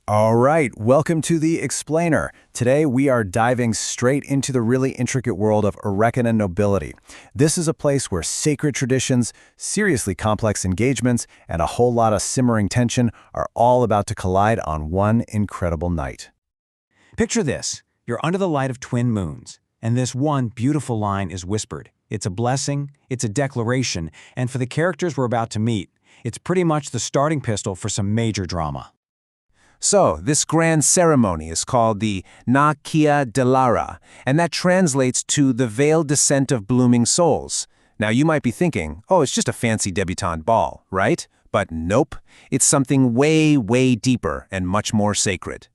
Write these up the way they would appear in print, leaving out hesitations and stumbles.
All right, welcome to The Explainer. Today we are diving straight into the really intricate world of Arreqqana nobility. This is a place where sacred traditions, seriously complex engagements, and a whole lot of simmering tension are all about to collide on one incredible night. Picture this. You're under the light of twin moons, and this one beautiful line is whispered. It's a blessing, it's a declaration, and for the characters we're about to meet, it's pretty much the starting pistol for some major drama. So, this grand ceremony is called the Na Kia Delara, and that translates to the veiled descent of blooming souls. Now, you might be thinking, oh, it's just a fancy debutante ball, right? But nope, it's something way, way deeper and much more sacred.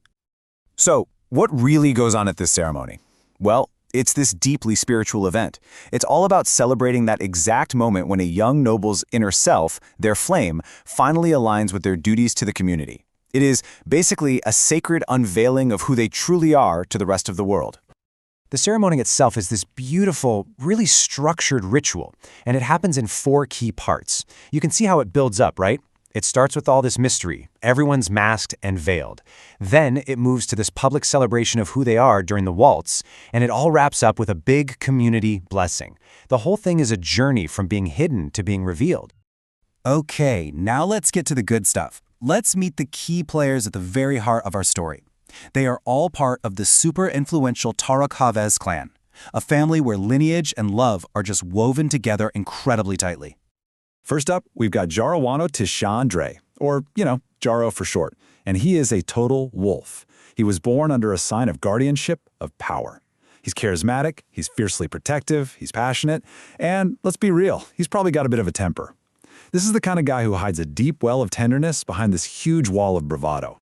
So, what really goes on at this ceremony? Well, it's this deeply spiritual event. It's all about celebrating that exact moment when a young noble's inner self, their flame, finally aligns with their duties to the community. It is basically a sacred unveiling of who they truly are to the rest of the world. The ceremony itself is this beautiful, really structured ritual, and it happens in 4 key parts. You can see how it builds up, right? It starts with all this mystery. Everyone's masked and veiled. Then it moves to this public celebration of who they are during the waltz, and it all wraps up with a big community blessing. The whole thing is a journey from being hidden to being revealed. Okay, now let's get to the good stuff. Let's meet the key players at the very heart of our story. They are all part of the super influential Arreqqana clan, a family where lineage and love are just woven together incredibly tightly. First up, we've got Arreqqana Tishandre, or, Jaro for short, and he is a total wolf. He was born under a sign of guardianship, of power. He's charismatic, he's fiercely protective, he's passionate, and let's be real, he's probably got a bit of a temper. This is the kind of guy who hides a deep well of tenderness behind this huge wall of bravado.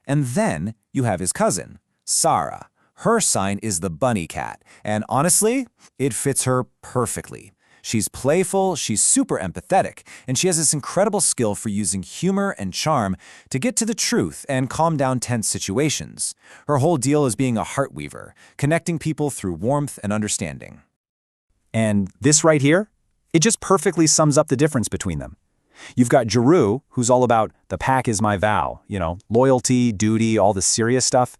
And then you have his cousin, Sarah. Her sign is the bunny cat, and honestly, it fits her perfectly. She's playful, she's super empathetic, and she has this incredible skill for using humor and charm to get to the truth and calm down tense situations. Her whole deal is being a heart weaver, connecting people through warmth and understanding. And this right here? It just perfectly sums up the difference between them. You've got Jaro, who's all about the pack is my vow, loyalty, duty, all the serious stuff.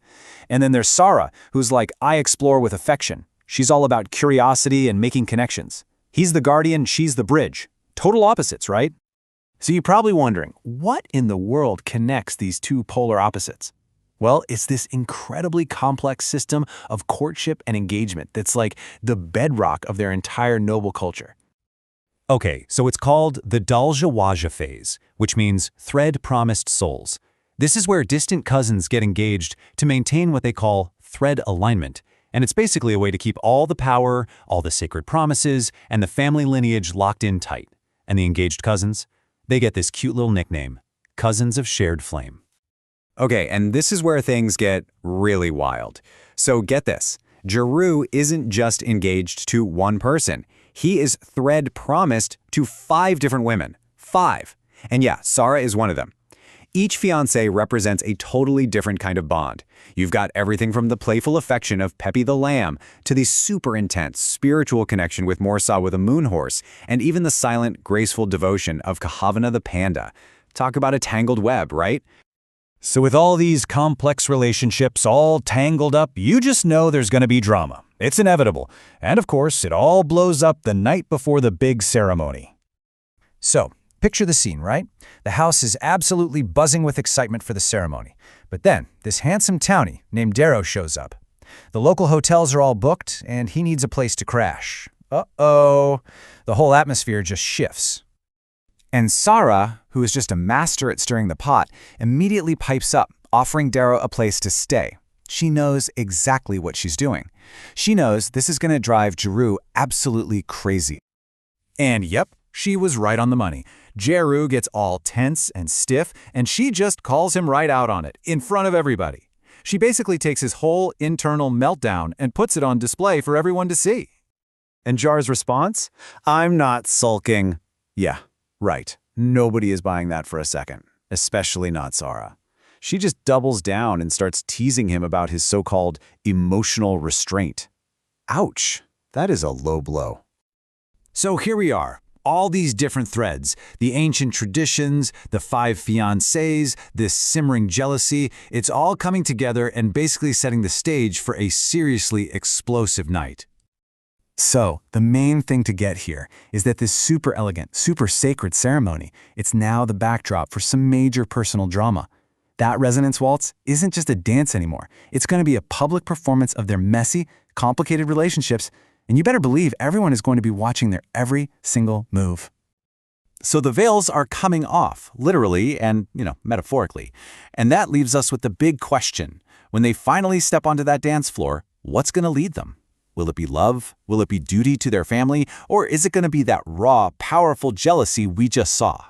And then there's Sarah, who's like, I explore with affection. She's all about curiosity and making connections. He's the guardian, she's the bridge. Total opposites, right? So you're probably wondering, what in the world connects these two polar opposites? Well, it's this incredibly complex system of courtship and engagement that's like the bedrock of their entire noble culture. Okay, so it's called the Daljawaja phase, which means thread-promised souls. This is where distant cousins get engaged to maintain what they call thread alignment, and it's basically a way to keep all the power, all the sacred promises, and the family lineage locked in tight. And the engaged cousins? They get this cute little nickname, Cousins of Shared Flame. Okay, and this is where things get really wild. So get this, Jaro isn't just engaged to one person. He is thread promised to 5 different women. 5. And yeah, Sarah is one of them. Each fiancé represents a totally different kind of bond. You've got everything from the playful affection of Peppy the lamb to the super intense spiritual connection with Morsa with a moon horse, and even the silent, graceful devotion of Kahavana the panda. Talk about a tangled web, right? So with all these complex relationships all tangled up, you just know there's going to be drama. It's inevitable. And of course, it all blows up the night before the big ceremony. So, picture the scene, right? The house is absolutely buzzing with excitement for the ceremony. But then, this handsome townie named Darrow shows up. The local hotels are all booked, and he needs a place to crash. Uh-oh. The whole atmosphere just shifts. And Sarah, who is just a master at stirring the pot, immediately pipes up, offering Darrow a place to stay. She knows exactly what she's doing. She knows this is going to drive Jaro absolutely crazy. And yep, she was right on the money. Jaro gets all tense and stiff, and she just calls him right out on it, in front of everybody. She basically takes his whole internal meltdown and puts it on display for everyone to see. And Jar's response? I'm not sulking. Yeah, right. Nobody is buying that for a second, especially not Sarah. She just doubles down and starts teasing him about his so-called emotional restraint. Ouch, that is a low blow. So here we are, All these different threads, the ancient traditions, the 5 fiancés, this simmering jealousy, it's all coming together and basically setting the stage for a seriously explosive night. So, the main thing to get here is that this super elegant, super sacred ceremony, it's now the backdrop for some major personal drama. That resonance waltz isn't just a dance anymore. It's going to be a public performance of their messy, complicated relationships, and you better believe everyone is going to be watching their every single move. So the veils are coming off, literally and, metaphorically. And that leaves us with the big question. When they finally step onto that dance floor, what's going to lead them? Will it be love? Will it be duty to their family? Or is it going to be that raw, powerful jealousy we just saw?